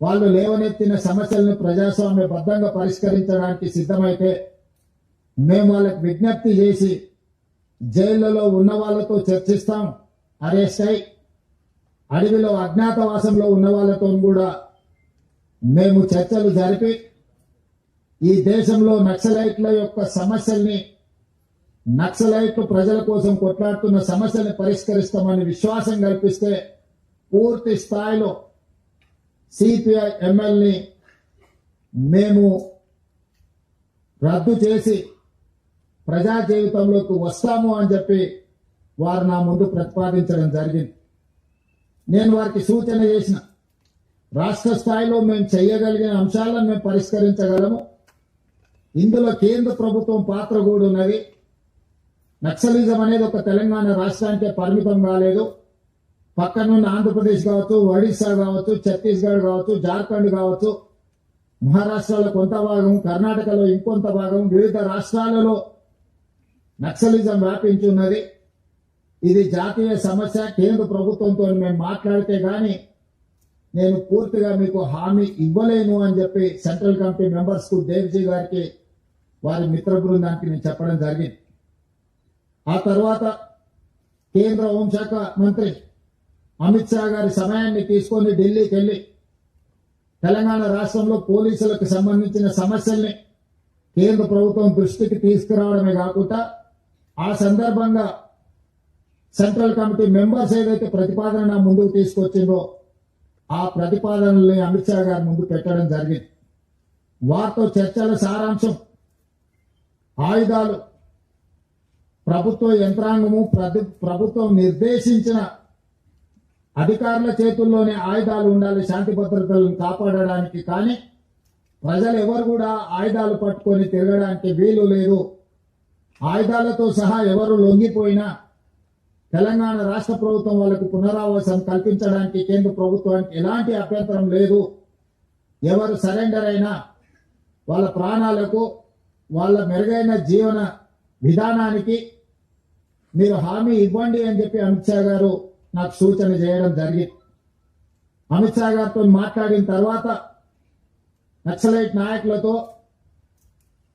వాళ్ళు లేవనెత్తిన సమస్యలను ప్రజాస్వామ్యబద్ధంగా పరిష్కరించడానికి సిద్ధమైతే మేము వాళ్ళకి విజ్ఞప్తి చేసి జైళ్లలో ఉన్న వాళ్ళతో చర్చిస్తాం. అరెస్ట్ అయి అడవిలో అజ్ఞాతవాసంలో ఉన్న వాళ్ళతో కూడా మేము చర్చలు జరిపి ఈ దేశంలో నక్సలైట్ల యొక్క సమస్యల్ని, నక్సలైట్లు ప్రజల కోసం కొట్లాడుతున్న సమస్యల్ని పరిష్కరిస్తామని విశ్వాసం కల్పిస్తే పూర్తి స్థాయిలో సిపిఐ ఎమ్మెల్యేని మేము రద్దు చేసి ప్రజా జీవితంలోకి వస్తాము అని చెప్పి వారు నా ముందు ప్రతిపాదించడం జరిగింది. నేను వారికి సూచన చేసిన, రాష్ట్ర స్థాయిలో మేము చేయగలిగిన అంశాలను మేము పరిష్కరించగలము. ఇందులో కేంద్ర ప్రభుత్వం పాత్ర కూడా ఉన్నది. నక్సలిజం అనేది ఒక తెలంగాణ రాష్ట్రానికే పరిమితం కాలేదు. పక్కనున్న ఆంధ్రప్రదేశ్ కావచ్చు, ఒడిశా కావచ్చు, ఛత్తీస్గఢ్ కావచ్చు, జార్ఖండ్ కావచ్చు, మహారాష్ట్రలో కొంత భాగం, కర్ణాటకలో ఇంకొంత భాగం, వివిధ రాష్ట్రాలలో నక్సలిజం వ్యాపించి ఉన్నది. ఇది జాతీయ సమస్య. కేంద్ర ప్రభుత్వంతో మేము మాట్లాడితే గాని నేను పూర్తిగా మీకు హామీ ఇవ్వలేను అని చెప్పి సెంట్రల్ కమిటీ మెంబర్స్ కు, దేవ్జీ గారికి, వారి మిత్ర బృందానికి నేను చెప్పడం జరిగింది. ఆ తర్వాత కేంద్ర హోంశాఖ మంత్రి అమిత్ షా గారి సమయాన్ని తీసుకొని ఢిల్లీకి వెళ్లి తెలంగాణ రాష్ట్రంలో పోలీసులకు సంబంధించిన సమస్యల్ని కేంద్ర ప్రభుత్వం దృష్టికి తీసుకురావడమే కాకుండా ఆ సందర్భంగా సెంట్రల్ కమిటీ మెంబర్స్ ఏదైతే ప్రతిపాదన ముందుకు తీసుకొచ్చిందో ఆ ప్రతిపాదనల్ని అమిత్ షా గారి ముందు పెట్టడం జరిగింది. వారితో చర్చల సారాంశం ఆయుధాలు ప్రభుత్వ యంత్రాంగము, ప్రభుత్వం నిర్దేశించిన అధికారుల చేతుల్లోనే ఆయుధాలు ఉండాలి శాంతి భద్రతలను కాపాడడానికి. కానీ ప్రజలు ఎవరు కూడా ఆయుధాలు పట్టుకొని తిరగడానికి వీలు లేదు. ఆయుధాలతో సహా ఎవరు లొంగిపోయినా తెలంగాణ రాష్ట్ర ప్రభుత్వం వాళ్ళకు పునరావాసం కల్పించడానికి కేంద్ర ప్రభుత్వానికి ఎలాంటి అభ్యంతరం లేదు. ఎవరు సరెండర్ అయినా వాళ్ళ ప్రాణాలకు, వాళ్ళ మెరుగైన జీవన విధానానికి మీరు హామీ ఇవ్వండి అని చెప్పి అమిత్ షా గారు నాకు సూచన చేయడం జరిగింది. అమిత్ షా గారితో మాట్లాడిన తర్వాత నక్సలైట్ నాయకులతో,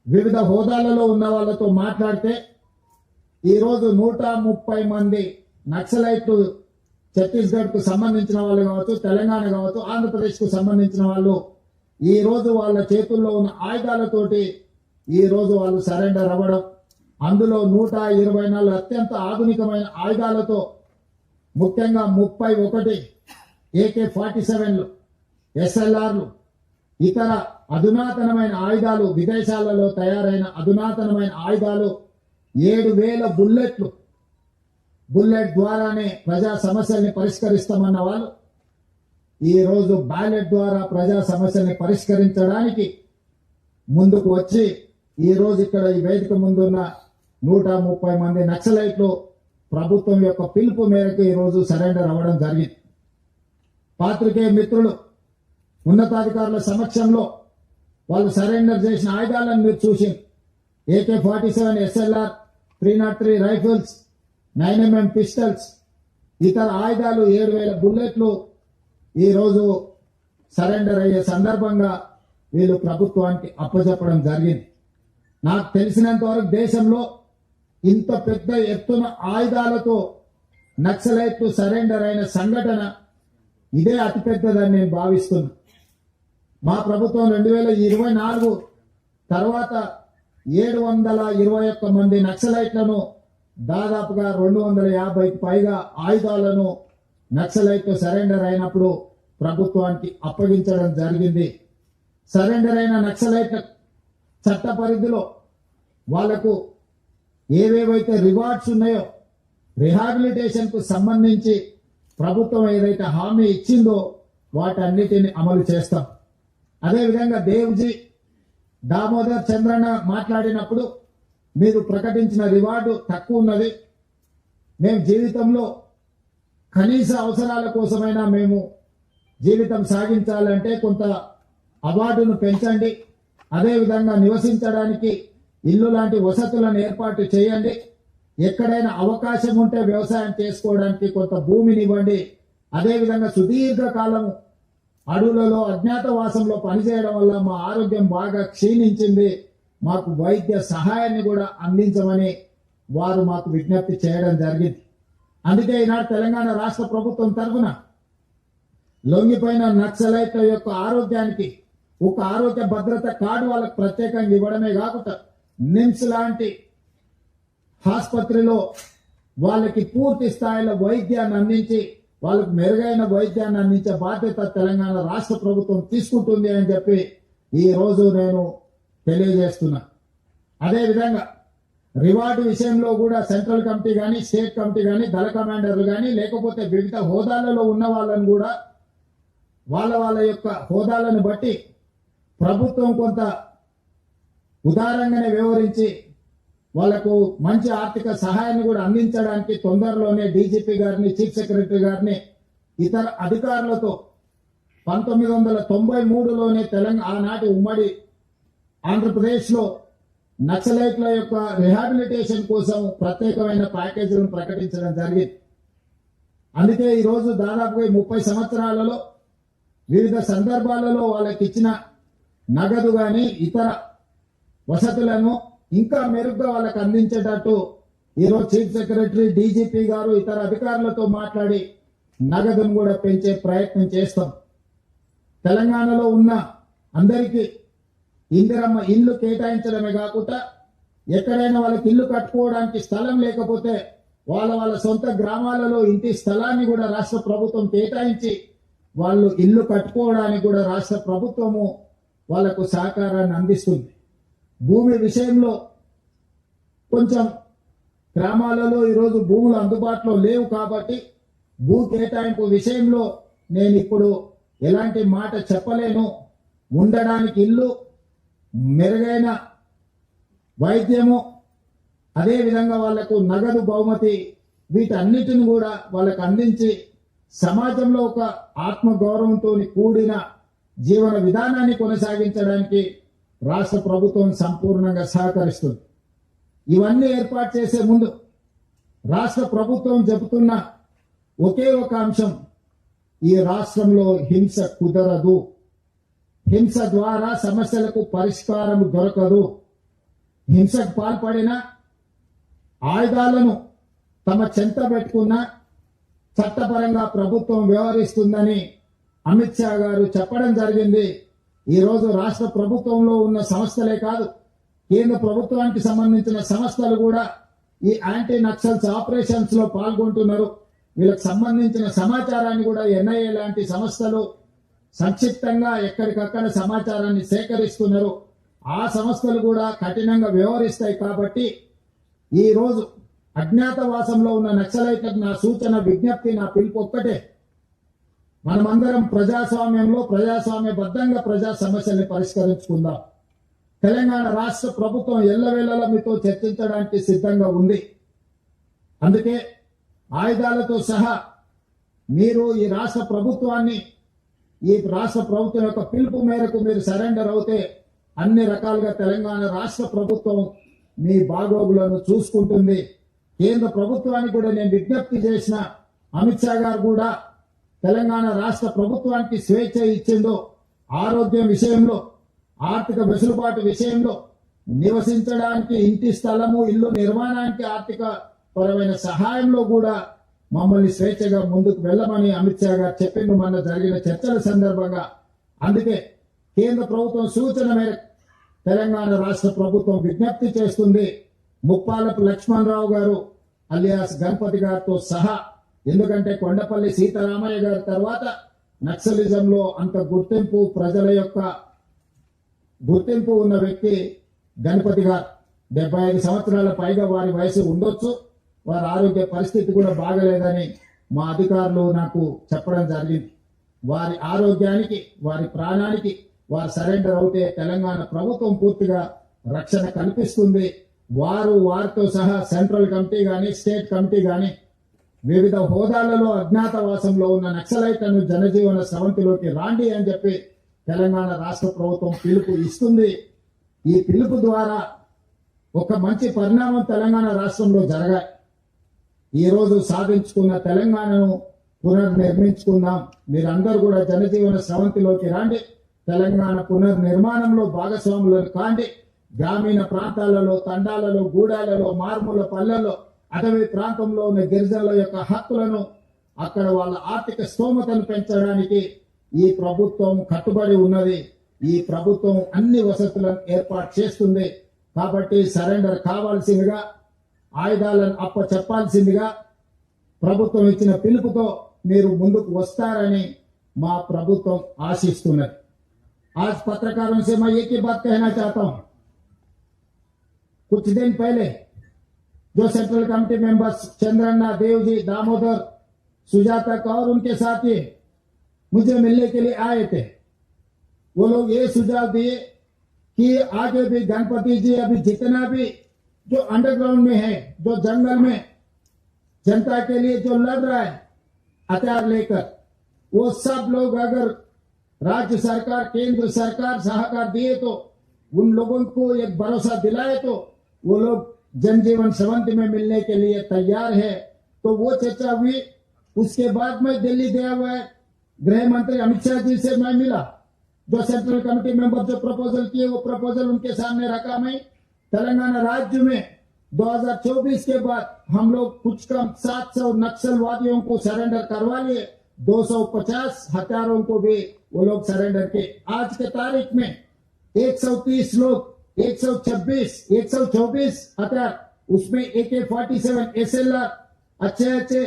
వివిధ హోదాలలో ఉన్న వాళ్ళతో మాట్లాడితే ఈరోజు 130 మంది నక్సలైట్లు ఛత్తీస్గఢ్ కు సంబంధించిన వాళ్ళు కావచ్చు, తెలంగాణ కావచ్చు, ఆంధ్రప్రదేశ్ కు సంబంధించిన వాళ్ళు ఈ రోజు వాళ్ళ చేతుల్లో ఉన్న ఆయుధాలతోటి ఈ రోజు వాళ్ళు సరెండర్ అవ్వడం, అందులో 124 అత్యంత ఆధునికమైన ఆయుధాలతో, ముఖ్యంగా 31 AK-47లు, SLRలు, ఇతర అధునాతనమైన ఆయుధాలు, విదేశాలలో తయారైన అధునాతనమైన ఆయుధాలు, 7,000 బుల్లెట్లు, బుల్లెట్ ద్వారానే ప్రజా సమస్యల్ని పరిష్కరిస్తామన్న వాళ్ళు ఈ రోజు బ్యాలెట్ ద్వారా ప్రజా సమస్యల్ని పరిష్కరించడానికి ముందుకు వచ్చి ఈ రోజు ఇక్కడ ఈ వేదిక ముందున్న 130 మంది నక్సలైట్లు ప్రభుత్వం యొక్క పిలుపు మేరకు ఈ రోజు సరెండర్ అవ్వడం జరిగింది. పాత్రికేయ మిత్రులు, ఉన్నతాధికారుల సమక్షంలో వాళ్ళు సరెండర్ చేసిన ఆయుధాలను మీరు చూసి AK-47 SLR, 303 rifles, 9mm pistols, ఇతర ఆయుధాలు, 7,000 బుల్లెట్లు ఈ రోజు సరెండర్ అయ్యే సందర్భంగా వీళ్ళు ప్రభుత్వానికి అప్పచెప్పడం జరిగింది. నాకు తెలిసినంత వరకు దేశంలో ఇంత పెద్ద ఎత్తున ఆయుధాలతో నక్సలైట్లు సరెండర్ అయిన సంఘటన ఇదే అతిపెద్దదని నేను భావిస్తున్నా. మా ప్రభుత్వం 2024 తర్వాత 721 మంది నక్సలైట్లను, దాదాపుగా 250కి పైగా ఆయుధాలను నక్సలైట్లు సరెండర్ అయినప్పుడు ప్రభుత్వానికి అప్పగించడం జరిగింది. సరెండర్ అయిన నక్సలైట్ల చట్ట పరిధిలో వాళ్లకు ఏవేవైతే రివార్డ్స్ ఉన్నాయో, రిహాబిలిటేషన్ కు సంబంధించి ప్రభుత్వం ఏదైతే హామీ ఇచ్చిందో వాటన్నిటిని అమలు చేస్తాం. అదేవిధంగా దేవ్జీ, దామోదర్ చంద్రన్న మాట్లాడినప్పుడు మీరు ప్రకటించిన రివార్డు తక్కువ ఉన్నది, మేము జీవితంలో కనీస అవసరాల కోసమైనా మేము జీవితం సాగించాలంటే కొంత అవార్డును పెంచండి, అదేవిధంగా నివసించడానికి ఇల్లు లాంటి వసతులను ఏర్పాటు చేయండి, ఎక్కడైనా అవకాశం ఉంటే వ్యవసాయం చేసుకోవడానికి కొంత భూమిని ఇవ్వండి, అదేవిధంగా సుదీర్ఘకాలం అడవులలో అజ్ఞాతవాసంలో పనిచేయడం వల్ల మా ఆరోగ్యం బాగా క్షీణించింది, మాకు వైద్య సహాయాన్ని కూడా అందించమని వారు మాకు విజ్ఞప్తి చేయడం జరిగింది. అందుకే ఈనాడు తెలంగాణ రాష్ట్ర ప్రభుత్వం తరఫున లొంగిపోయిన నక్సలైట్ల యొక్క ఆరోగ్యానికి ఒక ఆరోగ్య భద్రత కార్డు వాళ్ళకు ప్రత్యేకంగా ఇవ్వడమే కాకుండా నిమ్స్ లాంటి ఆసుపత్రిలో వాళ్ళకి పూర్తి స్థాయిలో వైద్యాన్ని అందించి వాళ్ళకు మెరుగైన వైద్యాన్ని అందించే బాధ్యత తెలంగాణ రాష్ట్ర ప్రభుత్వం తీసుకుంటుంది అని చెప్పి ఈ రోజు నేను తెలియజేస్తున్నా. అదేవిధంగా రివార్డు విషయంలో కూడా సెంట్రల్ కమిటీ కానీ స్టేట్ కమిటీ కానీ దళ కమాండర్లు కానీ లేకపోతే వివిధ హోదాలలో ఉన్న వాళ్ళని కూడా వాళ్ళ యొక్క హోదాలను బట్టి ప్రభుత్వం కొంత ఉదారంగానే వ్యవహరించి వాళ్లకు మంచి ఆర్థిక సహాయాన్ని కూడా అందించడానికి తొందరలోనే డీజీపీ గారిని, చీఫ్ సెక్రటరీ గారిని, ఇతర అధికారులతో 1993లోనే ఆనాటి ఉమ్మడి ఆంధ్రప్రదేశ్లో నక్సలైట్ల యొక్క రిహాబిలిటేషన్ కోసం ప్రత్యేకమైన ప్యాకేజీలను ప్రకటించడం జరిగింది. అందుకే ఈరోజు దాదాపుగా 30 సంవత్సరాలలో వివిధ సందర్భాలలో వాళ్ళకి ఇచ్చిన నగదు గాని ఇతర వసతులను ఇంకా మెరుగ్గా వాళ్ళకి అందించేటట్టు ఈరోజు చీఫ్ సెక్రటరీ, డీజీపీ గారు ఇతర అధికారులతో మాట్లాడి నగదును కూడా పెంచే ప్రయత్నం చేస్తాం. తెలంగాణలో ఉన్న అందరికీ ఇందిరమ్మ ఇల్లు కేటాయించడమే కాకుండా ఎక్కడైనా వాళ్ళకి ఇల్లు కట్టుకోవడానికి స్థలం లేకపోతే వాళ్ళ సొంత గ్రామాలలో ఇంటి స్థలాన్ని కూడా రాష్ట్ర ప్రభుత్వం కేటాయించి వాళ్ళు ఇల్లు కట్టుకోవడానికి కూడా రాష్ట్ర ప్రభుత్వము వాళ్లకు సహకారాన్ని అందిస్తుంది. భూమి విషయంలో కొంచెం గ్రామాలలో ఈరోజు భూములు అందుబాటులో లేవు కాబట్టి భూ కేటాయింపు విషయంలో నేను ఇప్పుడు ఎలాంటి మాట చెప్పలేను. ఉండడానికి ఇల్లు, మెరుగైన వైద్యము, అదేవిధంగా వాళ్లకు నగదు బహుమతి, వీటన్నిటిని కూడా వాళ్ళకు అందించి సమాజంలో ఒక ఆత్మగౌరవంతో కూడిన జీవన విధానాన్ని కొనసాగించడానికి రాష్ట్ర ప్రభుత్వం సంపూర్ణంగా సహకరిస్తుంది. ఇవన్నీ ఏర్పాటు చేసే ముందు రాష్ట్ర ప్రభుత్వం చెబుతున్న ఒకే ఒక అంశం, ఈ రాష్ట్రంలో హింస కుదరదు, హింస ద్వారా సమస్యలకు పరిష్కారం దొరకదు. హింసకు పాల్పడిన ఆయుధాలను తమ చెంత పెట్టుకున్న చట్టపరంగా ప్రభుత్వం వ్యవహరిస్తుందని అమిత్ షా గారు చెప్పడం జరిగింది. ఈ రోజు రాష్ట్ర ప్రభుత్వంలో ఉన్న సంస్థలే కాదు, కేంద్ర ప్రభుత్వానికి సంబంధించిన సంస్థలు కూడా ఈ యాంటీ నక్సల్స్ ఆపరేషన్స్ లో పాల్గొంటున్నారు. వీళ్ళకి సంబంధించిన సమాచారాన్ని కూడా ఎన్ఐఏ లాంటి సంస్థలు సంక్షిప్తంగా ఎక్కడికక్కడ సమాచారాన్ని సేకరిస్తున్నారు. ఆ సంస్థలు కూడా కఠినంగా వ్యవహరిస్తాయి. కాబట్టి ఈ రోజు అజ్ఞాతవాసంలో ఉన్న నక్సలైట్లకు నా సూచన, విజ్ఞప్తి, నా పిలుపు ఒక్కటే, మనమందరం ప్రజాస్వామ్యంలో ప్రజాస్వామ్యబద్ధంగా ప్రజా సమస్యల్ని పరిష్కరించుకుందాం. తెలంగాణ రాష్ట్ర ప్రభుత్వం ఎల్లవేళలా మీతో చర్చించడానికి సిద్ధంగా ఉంది. అందుకే ఆయుధాలతో సహా మీరు ఈ రాష్ట్ర ప్రభుత్వం యొక్క పిలుపు మేరకు మీరు సరెండర్ అవుతే అన్ని రకాలుగా తెలంగాణ రాష్ట్ర ప్రభుత్వం మీ బాగోగులను చూసుకుంటుంది. కేంద్ర ప్రభుత్వానికి కూడా నేను విజ్ఞప్తి చేసిన, అమిత్ షా గారు కూడా తెలంగాణ రాష్ట్ర ప్రభుత్వానికి స్వేచ్ఛ ఇచ్చిందో, ఆరోగ్యం విషయంలో, ఆర్థిక వెసులుబాటు విషయంలో, నివసించడానికి ఇంటి స్థలము, ఇల్లు నిర్మాణానికి ఆర్థిక పరమైన సహాయంలో కూడా మమ్మల్ని స్వేచ్ఛగా ముందుకు వెళ్ళమని అమిత్ షా గారు చెప్పిండు మొన్న జరిగిన చర్చల సందర్భంగా. అందుకే కేంద్ర ప్రభుత్వం సూచన మేరకు తెలంగాణ రాష్ట్ర ప్రభుత్వం విజ్ఞప్తి చేస్తుంది, ముప్పాలపు లక్ష్మణరావు గారు అలియాస్ గణపతి గారితో సహా, ఎందుకంటే కొండపల్లి సీతారామయ్య గారి తర్వాత నక్సలిజంలో అంత గుర్తింపు, ప్రజల యొక్క గుర్తింపు ఉన్న వ్యక్తి గణపతి గారు. 75 సంవత్సరాల పైగా వారి వయసు ఉండొచ్చు. వారి ఆరోగ్య పరిస్థితి కూడా బాగలేదని మా అధికారులు నాకు చెప్పడం జరిగింది. వారి ఆరోగ్యానికి, వారి ప్రాణానికి వారు సరెండర్ అవుతే తెలంగాణ ప్రభుత్వం పూర్తిగా రక్షణ కల్పిస్తుంది. వారితో సహా సెంట్రల్ కమిటీ గాని, స్టేట్ కమిటీ గాని వివిధ హోదాలలో అజ్ఞాతవాసంలో ఉన్న నక్సలైట్లను జనజీవన స్రవంతిలోకి రాండి అని చెప్పి తెలంగాణ రాష్ట్ర ప్రభుత్వం పిలుపు ఇస్తుంది. ఈ పిలుపు ద్వారా ఒక మంచి పరిణామం తెలంగాణ రాష్ట్రంలో జరగాలి. ఈ రోజు సాధించుకున్న తెలంగాణను పునర్నిర్మించుకుందాం. మీరందరూ కూడా జనజీవన స్రవంతిలోకి రండి. తెలంగాణ పునర్నిర్మాణంలో భాగస్వాములను కాండి. గ్రామీణ ప్రాంతాలలో, తండాలలో, గూడాలలో, మారుమూల పల్లెల్లో, అటవీ ప్రాంతంలో ఉన్న గిరిజనుల యొక్క హక్కులను, అక్కడ వాళ్ళ ఆర్థిక స్తోమతను పెంచడానికి ఈ ప్రభుత్వం కట్టుబడి ఉన్నది. ఈ ప్రభుత్వం అన్ని వసతులను ఏర్పాటు చేస్తుంది. కాబట్టి సరెండర్ కావాల్సిందిగా, ఆయుధాలను చెప్పాల్సిందిగా ప్రభుత్వం ఇచ్చిన పిలుపుతో మీరు ముందుకు వస్తారని మా ప్రభుత్వం ఆశిస్తున్నది. आज पत्रकारों से मैं एक ही बात कहना चाहता हूं। कुछ दिन पहले जो central committee members Chandranna, Devji, Damodar, Sujata Kaur उनके साथी मुझे मिलने के लिए आए थे। वो लोग ये सुझाव दिए कि आगे भी गणपति जी अभी जितना भी जो अंडरग्राउंड में है, जो जंगल में जनता के लिए जो लड़ रहा है हथियार लेकर, वो सब लोग अगर राज्य सरकार, केंद्र सरकार सहकार दिए तो उन लोगों को एक भरोसा दिलाए तो वो लोग जनजीवन स्रवंती में मिलने के लिए तैयार है। तो वो चर्चा हुई। उसके बाद में दिल्ली गया हुआ है, गृह मंत्री अमित शाह जी से मैं मिला। जो सेंट्रल कमेटी मेंबर जो प्रपोजल किए वो प्रपोजल उनके सामने रखा। मैं तेलंगाना राज्य में 2024 के बाद हम लोग कुछ कम 700 नक्सलवादियों को सरेंडर करवा लिए। 250 हथियारों को भी वो लोग सरेंडर के। आज के तारीख में 130 लोग, 124 हथियार, उसमें AK-47 SLR, अच्छे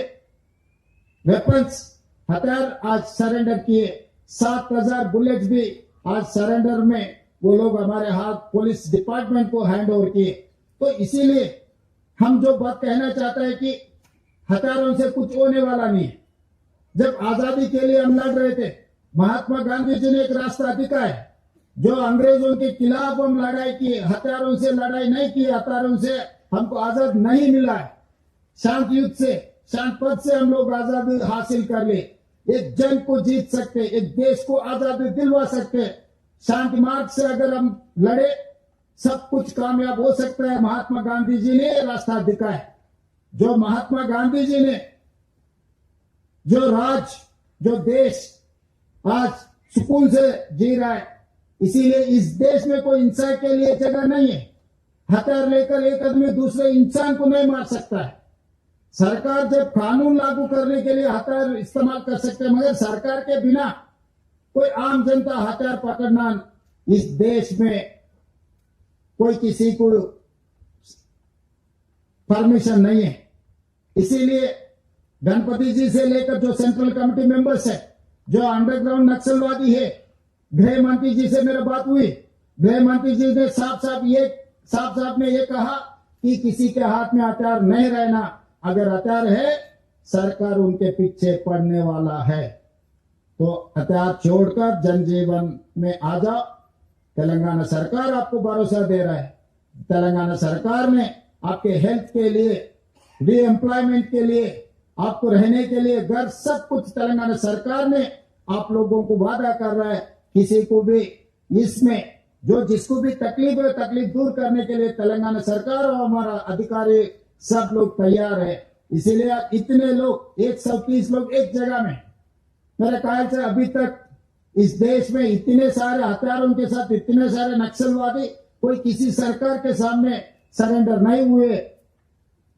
वेपन्स हथियार आज सरेंडर किए। 7000 बुलेट्स भी आज सरेंडर में वो लोग हमारे हाथ पुलिस डिपार्टमेंट को हैंड ओवर किए। तो इसीलिए हम जो बात कहना चाहते हैं कि हथियारों से कुछ होने वाला नहीं है। जब आजादी के लिए हम लड़ रहे थे, महात्मा गांधी जी ने एक रास्ता दिखाया। जो अंग्रेजों के खिलाफ हम लड़ाई की, हथियारों से लड़ाई नहीं की, हथियारों से हमको आजाद नहीं मिला है। शांत युद्ध से, शांत पद से हम लोग आजादी हासिल कर ले। एक जंग को जीत सकते, एक देश को आजादी दिलवा सकते। शांति मार्ग से अगर हम लड़े सब कुछ कामयाब हो सकता है। महात्मा गांधी जी ने रास्ता दिखाया। जो महात्मा गांधी जी ने जो देश आज सुकून से जी रहा है, इसीलिए इस देश में कोई इंसान के लिए जगह नहीं है। हथियार लेकर एक आदमी दूसरे इंसान को नहीं मार सकता है। सरकार जब कानून लागू करने के लिए हथियार इस्तेमाल कर सकते हैं, मगर सरकार के बिना कोई आम जनता हथियार पकड़ना इस देश में कोई किसी को परमिशन नहीं है। इसीलिए गणपति जी से लेकर जो सेंट्रल कमेटी मेंबर्स है, जो अंडरग्राउंड नक्सलवादी है, गृह मंत्री जी से मेरी बात हुई। गृह मंत्री जी ने साफ ने ये कहा कि किसी के हाथ में हथियार नहीं रहना। अगर हथियार है, सरकार उनके पीछे पड़ने वाला है। तो हथियार छोड़कर जनजीवन में आ जाओ। तेलंगाना सरकार आपको भरोसा दे रहा है। तेलंगाना सरकार ने आपके हेल्थ के लिए, री एम्प्लॉयमेंट के लिए, आपको रहने के लिए घर, सब कुछ तेलंगाना सरकार ने आप लोगों को वादा कर रहा है। किसी को भी इसमें जिसको भी तकलीफ है, तकलीफ दूर करने के लिए तेलंगाना सरकार और हमारा अधिकारी सब लोग तैयार है। इसीलिए इतने लोग 130 लोग एक जगह में, मेरे ख्याल से अभी तक इस देश में इतने सारे हथियारों के साथ इतने सारे नक्सलवादी कोई किसी सरकार के सामने सरेंडर नहीं हुए।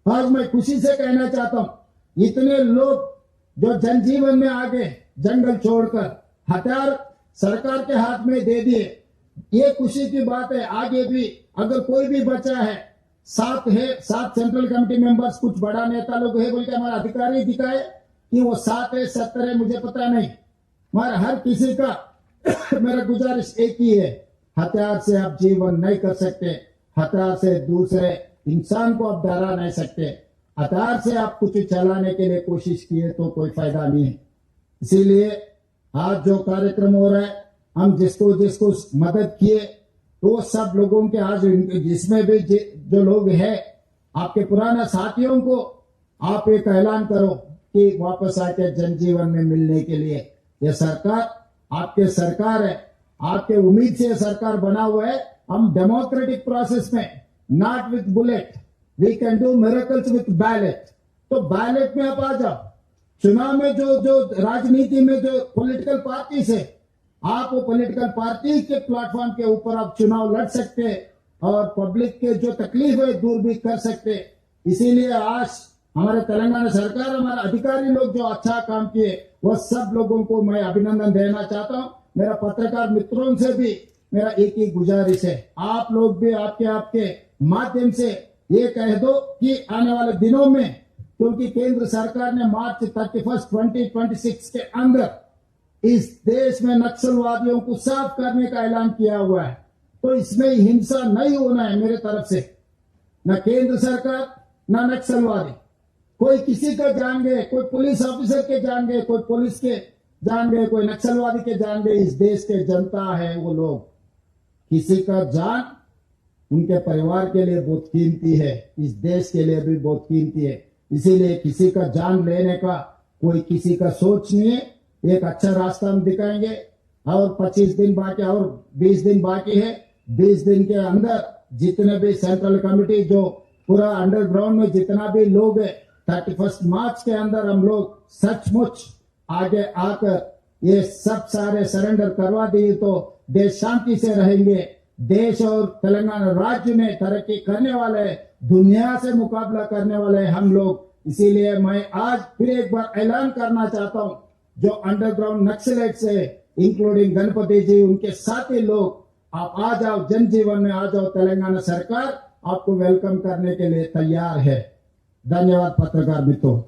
आज मैं खुशी से कहना चाहता हूं, इतने लोग जो जनजीवन में आ गए, जंगल छोड़कर हथियार सरकार के हाथ में दे दिए, ये खुशी की बात है। आगे भी अगर कोई भी बचा है, 7 सेंट्रल कमेटी मेंबर्स, कुछ बड़ा नेता लोग है बोल के हमारा अधिकारी दिखाए कि वो 7 है 70 है, मुझे पता नहीं, मगर हर किसी का मेरा गुजारिश एक ही है, हथियार से आप जीवन नहीं कर सकते। हथियार से दूसरे इंसान को आप डरा नहीं सकते। हथियार से आप कुछ चलाने के लिए कोशिश किए तो कोई फायदा नहीं है। इसीलिए आज जो कार्यक्रम हो रहा है, हम जिसको मदद किए तो सब लोगों के आज जिसमें भी जो लोग हैं, आपके पुराना साथियों को आप एक ऐलान करो कि वापस आके जनजीवन में मिलने के लिए। ये सरकार आपके सरकार है, आपके उम्मीद से सरकार बना हुआ है। हम डेमोक्रेटिक प्रोसेस में, not with bullet, we can do miracles with ballot. तो बैलेट में आप आ जाओ, चुनाव में जो जो राजनीति में जो पॉलिटिकल पार्टीज है, आप वो पॉलिटिकल पार्टी के प्लेटफॉर्म के ऊपर आप चुनाव लड़ सकते और पब्लिक के जो तकलीफ है दूर भी कर सकते। इसीलिए आज हमारे तेलंगाना सरकार, हमारे अधिकारी लोग जो अच्छा काम किए, वो सब लोगों को मैं अभिनंदन देना चाहता हूं। मेरा पत्रकार मित्रों से भी मेरा एक ही गुजारिश है, आप लोग भी आपके माध्यम से ये कह दो कि आने वाले दिनों में, क्योंकि केंद्र सरकार ने मार्च 31, 2026 के अंदर इस देश में नक्सलवादियों को साफ करने का ऐलान किया हुआ है, तो इसमें हिंसा नहीं होना है मेरे तरफ से। न केंद्र सरकार न नक्सलवादी, कोई किसी का जान गए, कोई पुलिस ऑफिसर के जान गए, कोई पुलिस के जान गए, कोई नक्सलवादी के जान गए, इस देश के जनता है वो लोग। किसी का जान उनके परिवार के लिए बहुत कीमती है, इस देश के लिए भी बहुत कीमती है। इसीलिए किसी का जान लेने का कोई किसी का सोच नहीं है। एक अच्छा रास्ता हम दिखाएंगे और 25 दिन बाकी और 20 दिन बाकी है। 20 दिन के अंदर जितने भी सेंट्रल कमेटी जो पूरा अंडरग्राउंड में जितना भी लोग है, 31 मार्च के अंदर हम लोग सचमुच आगे आकर ये सब सारे सरेंडर करवा दिए तो देश शांति से रहेंगे। देश और तेलंगाना राज्य में तरक्की करने वाले, दुनिया से मुकाबला करने वाले हम लोग। इसीलिए मैं आज फिर एक बार ऐलान करना चाहता हूं, जो अंडरग्राउंड नक्सलाइट्स है, इंक्लूडिंग गणपति जी, उनके साथी लोग, आप आ जाओ, जनजीवन में आ जाओ। तेलंगाना सरकार आपको वेलकम करने के लिए तैयार है। धन्यवाद पत्रकार मित्रों।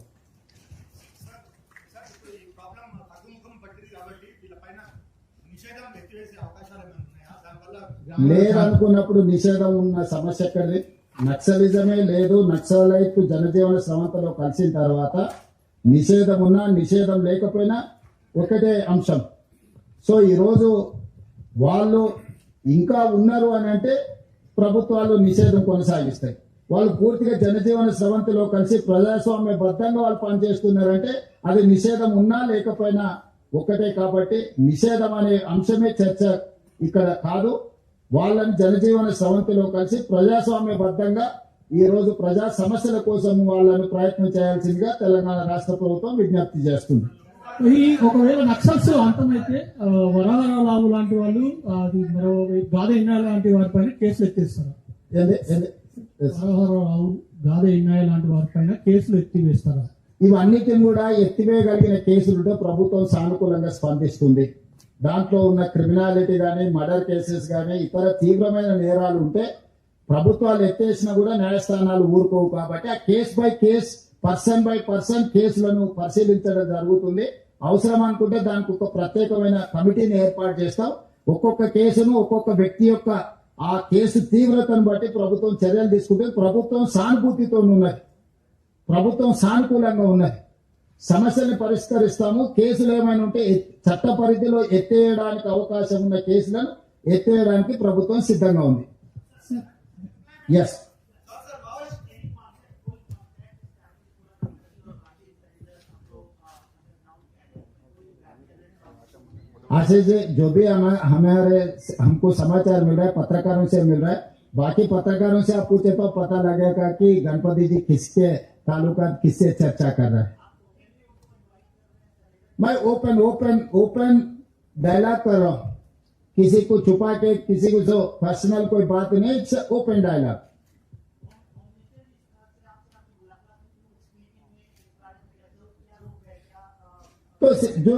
లేదనుకున్నప్పుడు నిషేధం ఉన్న సమస్య ఎక్కడిది? నక్సలిజమే లేదు. నక్సలైట్ జనజీవన స్రవంతిలో కలిసిన తర్వాత నిషేధం ఉన్నా నిషేధం లేకపోయినా ఒకటే అంశం. సో ఈరోజు వాళ్ళు ఇంకా ఉన్నారు అని అంటే ప్రభుత్వాలు నిషేధం కొనసాగిస్తాయి. వాళ్ళు పూర్తిగా జనజీవన స్రవంతిలో కలిసి ప్రజాస్వామ్య బద్దంగా వాళ్ళు పనిచేస్తున్నారంటే అది నిషేధం ఉన్నా లేకపోయినా ఒకటే. కాబట్టి నిషేధం అనే అంశమే చర్చ ఇక్కడ కాదు. వాళ్ళని జనజీవన స్రవంతిలో కలిసి ప్రజాస్వామ్య బద్దంగా ఈ రోజు ప్రజా సమస్యల కోసం వాళ్ళని ప్రయత్నం చేయాల్సిందిగా తెలంగాణ రాష్ట్ర ప్రభుత్వం విజ్ఞప్తి చేస్తుంది. ఈ ఒకవేళ నక్సల్స్ అంతమైతే వరహారావు లాంటి వాళ్ళు, అది మరో గాదే ఇన్నాయ లాంటి వారిపైన కేసులు ఎత్తిస్తారు. వరహారావు, గాదే ఇన్నాయ లాంటి వారిపైన కేసులు ఎత్తివేస్తారా? ఇవన్నిటిని కూడా ఎత్తివేయగలిగిన కేసులుంటే ప్రభుత్వం సానుకూలంగా స్పందిస్తుంది. దాంట్లో ఉన్న క్రిమినాలిటీ కానీ, మర్డర్ కేసెస్ కానీ, ఇతర తీవ్రమైన నేరాలు ఉంటే ప్రభుత్వాలు ఎత్తేసినా కూడా న్యాయస్థానాలు ఊరుకోవు. కాబట్టి ఆ case by case, person by person కేసులను పరిశీలించడం జరుగుతుంది. అవసరం అనుకుంటే దానికి ఒక ప్రత్యేకమైన కమిటీని ఏర్పాటు చేస్తాం. ఒక్కొక్క కేసును, ఒక్కొక్క వ్యక్తి యొక్క ఆ కేసు తీవ్రతను బట్టి ప్రభుత్వం చర్యలు తీసుకుంటే ప్రభుత్వం సానుభూతితో ఉన్నది, ప్రభుత్వం సానుకూలంగా ఉన్నది. సమస్యల్ని పరిష్కరిస్తాము. కేసులు ఏమైనా ఉంటే చట్ట పరిధిలో ఎత్తేయడానికి అవకాశం ఉన్న కేసులను ఎత్తేయడానికి ప్రభుత్వం సిద్ధంగా ఉంది. ఎస్, आशीष जी, जो भी हमारे हमको समाचार मिल रहा है पत्रकारों से मिल रहा है, बाकी पत्रकारों से आप पूछे तो पता लगेगा कि गणपति जी किसके तालुका किससे चर्चा कर रहे हैं. मैं ओपन डायलॉग कर रहा हूं, किसी को छुपा के, किसी को जो पर्सनल कोई बात नहीं, इट्स ओपन डायलॉग. तो जो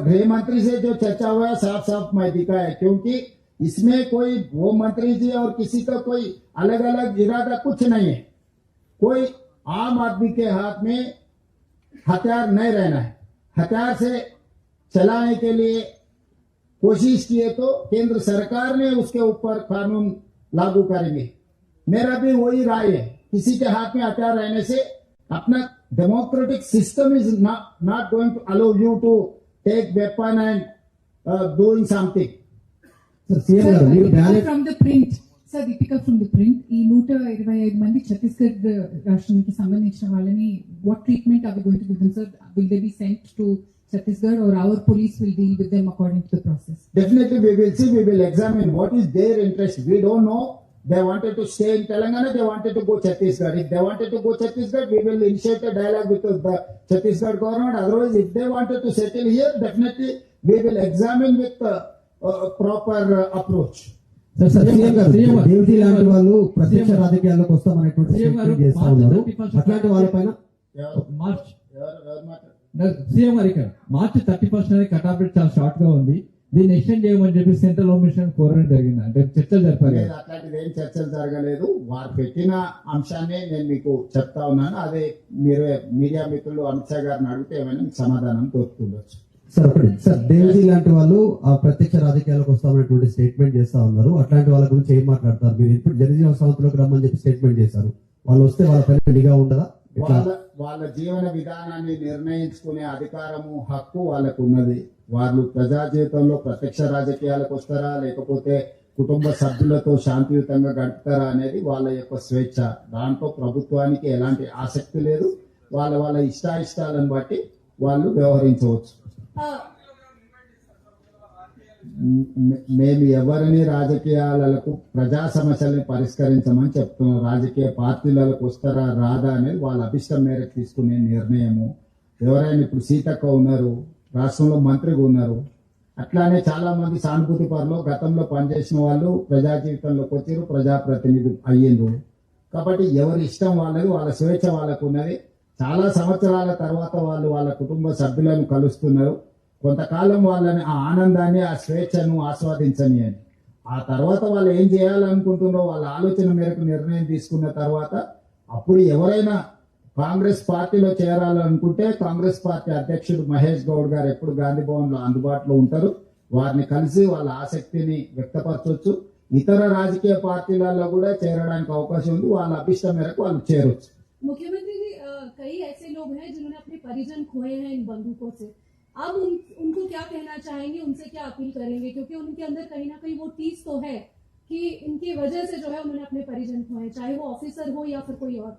गृह मंत्री से जो चर्चा हुआ है साफ साफ मैं दिखा है, क्योंकि इसमें कोई होम मंत्री जी और किसी का कोई अलग अलग इरादा कुछ नहीं है. कोई आम आदमी के हाथ में हथियार नहीं रहना है. हथियार से चलाने के लिए कोशिश किए तो केंद्र सरकार ने उसके ऊपर कानून लागू करेंगे. मेरा भी वही राय है. किसी के हाथ में हथियार रहने से अपना democratic system is not going to allow you to take weapon and doing something. From the print, sir, Deepika from the print, ఈ 125 మంది ఛత్తీస్గఢ్ రాష్ట్రానికి సంబంధించిన వాళ్ళని what treatment are we going to give them, sir? Will they be sent to Chhattisgarh or our police will deal with them according to the process? Definitely we will see, we will examine what is their interest. We don't know They wanted to stay in Telangana, they wanted to go Chhattisgarh. If they wanted to go Chhattisgarh, we will initiate a dialogue with the Chhattisgarh government. Otherwise, if they wanted to settle here, definitely we will examine with proper approach. Sir sir CM గారు, CM గారు, దేవజీ లాంటి వాళ్ళు ప్రత్యక్ష రాజకీయాల్లోకి వస్తామనేటువంటి CM గారు, statement చేస్తా ఉన్నారు. అట్లాంటి వాళ్ళపైన మార్చ్ ఎవరు మాట్లాడారు? సీఎం గారు ఇక్కడ మార్చి 31st అనేది కటాఫ్ డేట్ చాలా షార్ట్ గా ఉంది. దీన్ని ఎక్స్టెండ్ చేయమని చెప్పి సెంట్రల్ హోమ్ మినిస్టర్ కోరడం జరిగింది. అంటే చర్చలు జరిపారు. లేదు, అట్లాంటిది ఏం చర్చలు జరగలేదు. వారు పెట్టిన అంశాన్ని నేను మీకు చెప్తా ఉన్నాను. అదే మీరు మీడియా మిత్రులు అమిత్ షా గారిని అడిగితే ఏమైనా మీకు సమాధానం దొరుకుతుండొచ్చు. సార్ ఒకటి సార్ దేవజీ లాంటి వాళ్ళు ఆ ప్రత్యక్ష రాజకీయాలకు వస్తామనేటువంటి స్టేట్మెంట్ చేస్తా ఉన్నారు. అట్లాంటి వాళ్ళ గురించి ఏం మాట్లాడతారు? మీరు ఇప్పుడు జనజీవన సంస్థలోకి రమ్మని చెప్పి స్టేట్మెంట్ చేశారు. వాళ్ళు వస్తే వాళ్ళ పైన నిఘా ఉండదా? ఎట్లా? వాళ్ళ జీవన విధానాన్ని నిర్ణయించుకునే అధికారము, హక్కు వాళ్ళకు ఉన్నది. వాళ్ళు ప్రజా జీవితంలో ప్రత్యక్ష రాజకీయాలకు వస్తారా లేకపోతే కుటుంబ సభ్యులతో శాంతియుతంగా గడుపుతారా అనేది వాళ్ళ యొక్క స్వేచ్ఛ. దాంట్లో ప్రభుత్వానికి ఎలాంటి ఆసక్తి లేదు. వాళ్ళ ఇష్టాయిష్టాలను బట్టి వాళ్ళు వ్యవహరించవచ్చు. మేము ఎవరిని రాజకీయాలకు ప్రజా సమస్యల్ని పరిష్కరించమని చెప్తున్నాం. రాజకీయ పార్టీలకు వస్తారా రాదా అనేది వాళ్ళ అభిష్టం మేరకు తీసుకునే నిర్ణయము. ఎవరైనా ఇప్పుడు సీతక్క ఉన్నారు, రాష్ట్రంలో మంత్రిగా ఉన్నారు. అట్లానే చాలా మంది సానుభూతి పరులు గతంలో పనిచేసిన వాళ్ళు ప్రజా జీవితంలోకి వచ్చారు, ప్రజాప్రతినిధి అయ్యిండ్రు. కాబట్టి ఎవరి ఇష్టం వాళ్ళది, వాళ్ళ స్వేచ్ఛ వాళ్ళకు ఉన్నది. చాలా సంవత్సరాల తర్వాత వాళ్ళు వాళ్ళ కుటుంబ సభ్యులను కలుస్తున్నారు. కొంతకాలం వాళ్ళని ఆ ఆనందాన్ని, ఆ స్వేచ్ఛను ఆస్వాదించని అని. ఆ తర్వాత వాళ్ళు ఏం చేయాలనుకుంటున్నారో వాళ్ళ ఆలోచన మేరకు నిర్ణయం తీసుకున్న తర్వాత అప్పుడు ఎవరైనా కాంగ్రెస్ పార్టీలో చేరాలనుకుంటే కాంగ్రెస్ పార్టీ అధ్యక్షుడు మహేష్ గౌడ్ గారు ఎప్పుడు గాంధీ భవన్ లో అందుబాటులో ఉంటారు. వారిని కలిసి వాళ్ళ ఆసక్తిని వ్యక్తపరచవచ్చు. ఇతర రాజకీయ పార్టీలలో కూడా చేరడానికి అవకాశం ఉంది. వాళ్ళ అభిష్టం మేరకు వాళ్ళు చేరొచ్చు. मुख्यमंत्री जी कई ऐसे लोग हैं जिन्होंने अपने परिजन खोए हैं इन बंदूकों से. अब उनको क्या कहना चाहेंगे, उनसे क्या अपील करेंगे? क्योंकि उनके अंदर कहीं ना कहीं वो टीस तो है कि इनकी वजह से जो है उन्होंने अपने परिजन खोए, चाहे वो ऑफिसर हो या फिर कोई और.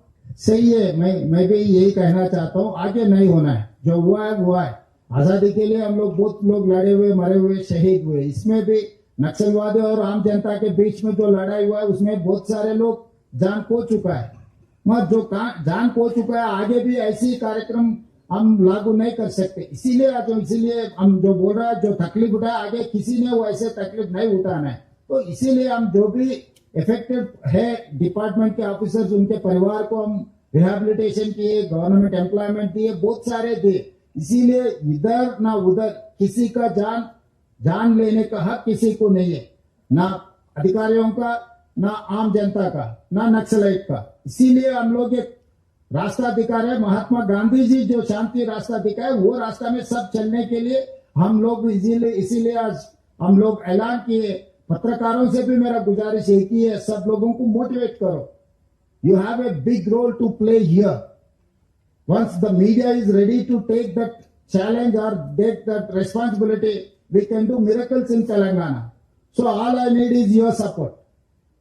सही है, मैं भी यही कहना चाहता हूँ. आगे नहीं होना है. जो हुआ है हुआ है. आजादी के लिए हम लोग बहुत लोग लड़े हुए, मरे हुए, शहीद हुए. इसमें भी नक्सलवादी और आम जनता के बीच में जो लड़ाई हुआ है उसमें बहुत सारे लोग जान खो चुका है. मत जो जान खो चुका है, आगे भी ऐसी कार्यक्रम हम लागू नहीं कर सकते. इसीलिए हम जो बोल रहे हैं, जो तकलीफ उठाए, आगे किसी ने वो ऐसे तकलीफ नहीं उठाना है. तो इसीलिए हम जो भी इफेक्टेड है डिपार्टमेंट के ऑफिसर्स, उनके परिवार को हम रिहेबिलिटेशन किए, गवर्नमेंट एम्प्लॉयमेंट दिए, बहुत सारे दिए. इसीलिए इधर ना उधर किसी का जान लेने का हक किसी को नहीं है, ना अधिकारियों का, ना आम जनता का, ना नक्सलाइट का. इसीलिए हम लोग एक रास्ता दिखा रहे. महात्मा गांधी जी जो शांति रास्ता दिखाए, वो रास्ता में सब चलने के लिए हम लोग इसीलिए आज हम लोग ऐलान किए. पत्रकारों से भी मेरा गुजारिश एक ही है, सब लोगों को मोटिवेट करो. You have a big role to play here. Once the media is ready to take that challenge or take that responsibility, we can do miracles in Telangana. So all I need is your support.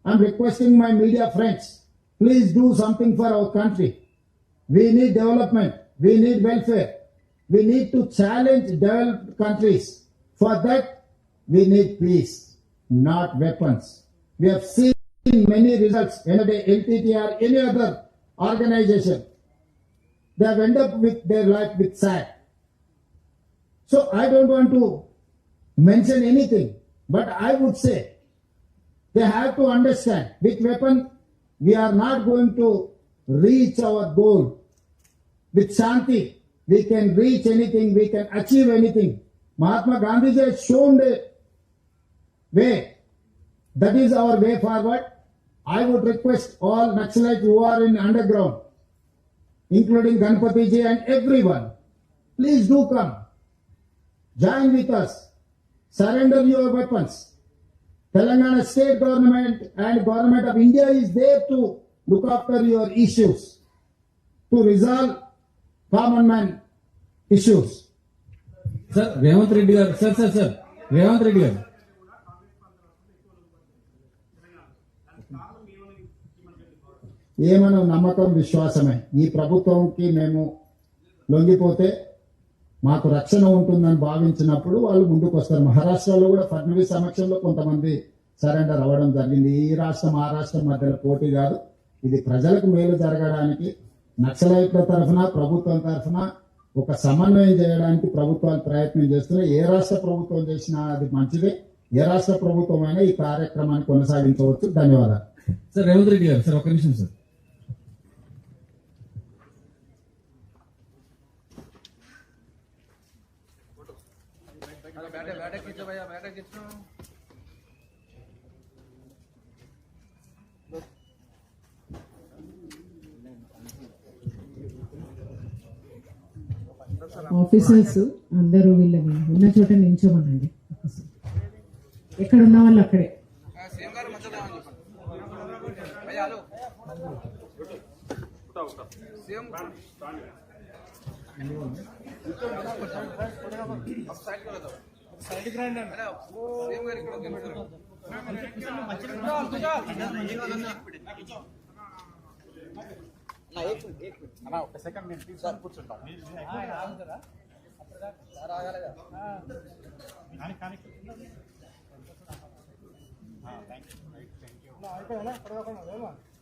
I'm requesting my media friends, please do something for our country. We need development. We need welfare. We need to challenge developed countries. For that, we need peace, not weapons. We have seen many results. Whether LTT or any other organization, they have ended up with their life with sad. So I don't want to mention anything, but I would say they have to understand with weapon we are not going to reach our goal. With Shanti, we can reach anything, we can achieve anything. Mahatma Gandhi has shown the way. That is our way forward. I would request all Naxalites who are in underground, including Ganpati ji and everyone, please do come. Join with us. Surrender your weapons. Telangana state government and government of India is there to look after your issues, to resolve common man issues. Sir Revanth Reddy గారు, sir Revanth Reddy గారు, ఏమన్నా నమ్మకం, విశ్వాసమే. ఈ ప్రభుత్వంకి మేము లొంగిపోతే మాకు రక్షణ ఉంటుందని భావించినప్పుడు వాళ్ళు ముందుకు వస్తారు. మహారాష్ట్రలో కూడా ఫడ్నవీస్ సమక్షంలో కొంతమంది సరెండర్ అవ్వడం జరిగింది. ఈ రాష్ట్రం ఆ రాష్ట్రం మధ్యలో పోటీ కాదు, ఇది ప్రజలకు మేలు జరగడానికి నక్సలైట్ల తరఫున ప్రభుత్వం తరఫున ఒక సమన్వయం చేయడానికి ప్రభుత్వాలు ప్రయత్నం చేస్తున్నాయి. ఏ రాష్ట్ర ప్రభుత్వం చేసినా అది మంచిదే, ఏ రాష్ట్ర ప్రభుత్వం అయినా ఈ కార్యక్రమాన్ని కొనసాగించవచ్చు. ధన్యవాదాలు. సార్ రేవంత్ రెడ్డి గారు, సార్ ఒక నిమిషం సార్. ఆఫీసర్స్ అందరూ వీళ్ళని ఉన్న చోట నిల్చోమనండి. ఎక్కడ ఉన్న వాళ్ళు అక్కడే. Thank you.